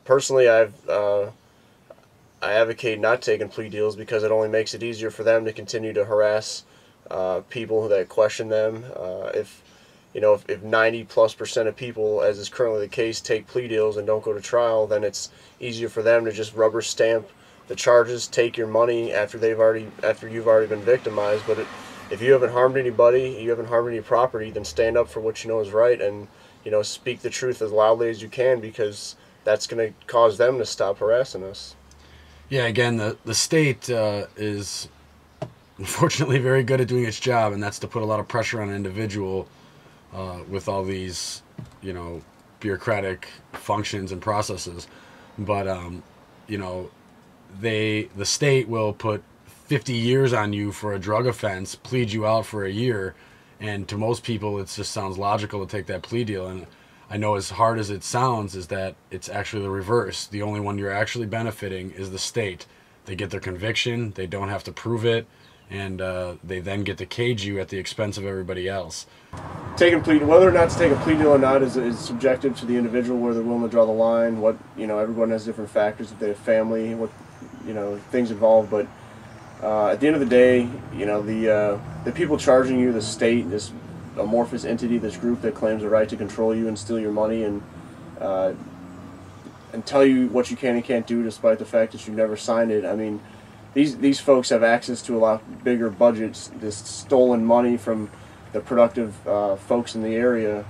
Personally, I advocate not taking plea deals because it only makes it easier for them to continue to harass people that question them. If 90+% of people, as is currently the case, take plea deals and don't go to trial, then it's easier for them to just rubber stamp the charges, take your money after you've already been victimized. But if you haven't harmed anybody, you haven't harmed any property, then stand up for what you know is right, and speak the truth as loudly as you can, because that's going to cause them to stop harassing us. Yeah, again, the state is unfortunately very good at doing its job, and that's to put a lot of pressure on an individual with all these, bureaucratic functions and processes. But the state will put 50 years on you for a drug offense, plead you out for a year, and to most people it just sounds logical to take that plea deal. And I know, as hard as it sounds, is that it's actually the reverse. The only one you're actually benefiting is the state. They get their conviction, they don't have to prove it, and they then get to cage you at the expense of everybody else. Whether or not to take a plea deal or not is subjective to the individual, where they're willing to draw the line. Everyone has different factors. If they have family, things involved. But at the end of the day, the people charging you, the state, this amorphous entity, this group that claims the right to control you and steal your money and tell you what you can and can't do, despite the fact that you never signed it. I mean, these folks have access to a lot bigger budgets. This stolen money from the productive folks in the area.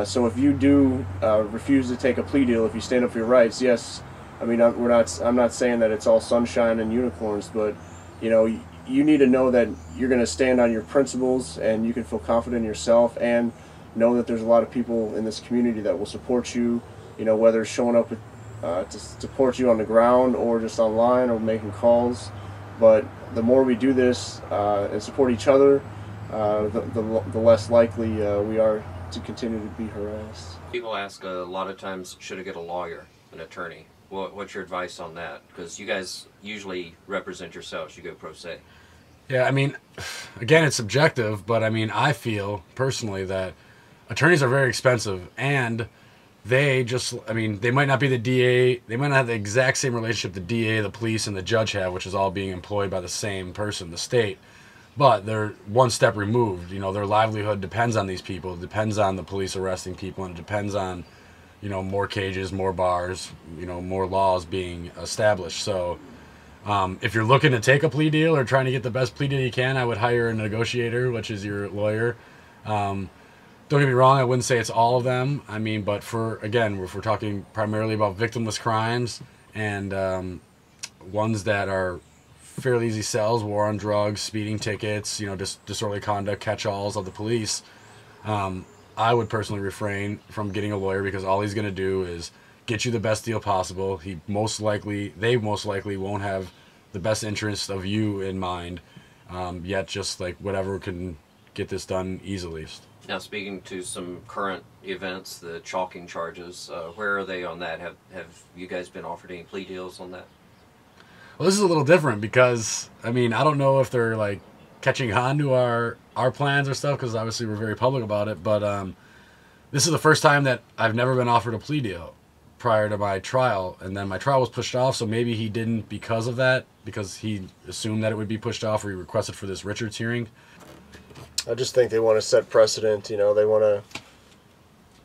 So if you do refuse to take a plea deal, if you stand up for your rights, yes, I mean, I'm not saying that it's all sunshine and unicorns, but you need to know that you're going to stand on your principles, and you can feel confident in yourself, and know that there's a lot of people in this community that will support you. Whether showing up to support you on the ground or just online or making calls. But the more we do this and support each other, the less likely we are to continue to be harassed. People ask a lot of times, should I get a lawyer, an attorney? What's your advice on that? Because you guys usually represent yourselves. You go pro se. Yeah, I mean, again, it's subjective, but I mean, I feel personally that attorneys are very expensive, and they might not be the DA, they might not have the exact same relationship the DA, the police, and the judge have, which is all being employed by the same person, the state. But they're one step removed. Their livelihood depends on these people. It depends on the police arresting people, and it depends on, more cages, more bars, more laws being established. So if you're looking to take a plea deal or trying to get the best plea deal you can, I would hire a negotiator, which is your lawyer. Don't get me wrong, I wouldn't say it's all of them. I mean, but if we're talking primarily about victimless crimes and ones that are fairly easy sells, war on drugs, speeding tickets, disorderly conduct, catch-alls of the police, I would personally refrain from getting a lawyer, because all he's going to do is get you the best deal possible. They most likely won't have the best interest of you in mind, yet just like whatever can get this done easiest. Now, speaking to some current events, the chalking charges, where are they on that? Have you guys been offered any plea deals on that? Well, this is a little different because, I mean, I don't know if they're like catching on to our plans or stuff, because obviously we're very public about it, but this is the first time that I've never been offered a plea deal prior to my trial, and then my trial was pushed off, so maybe he didn't because of that, because he assumed that it would be pushed off, or he requested for this Richards hearing. I just think they want to set precedent. They want to.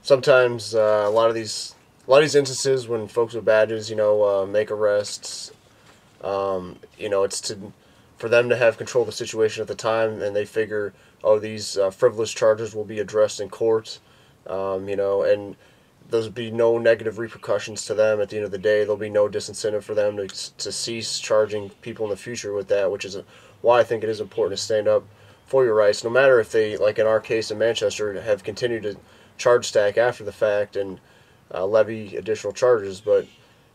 Sometimes a lot of these instances when folks with badges, make arrests. It's for them to have control of the situation at the time, and they figure, oh, these frivolous charges will be addressed in court, and there'll be no negative repercussions to them at the end of the day. There'll be no disincentive for them to cease charging people in the future with that, which is why I think it is important to stand up for your rights, no matter if they, like in our case in Manchester, have continued to charge stack after the fact and levy additional charges. But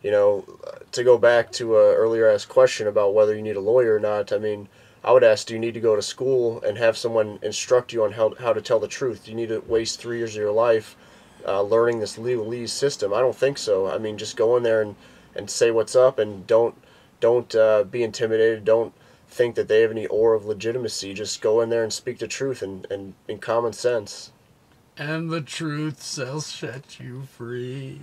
to go back to an earlier asked question about whether you need a lawyer or not, I mean, I would ask, do you need to go to school and have someone instruct you on how to tell the truth? Do you need to waste 3 years of your life learning this legalese system? I don't think so. I mean, just go in there and say what's up, and don't be intimidated. Don't think that they have any aura of legitimacy. Just go in there and speak the truth and in common sense. And the truth shall set you free.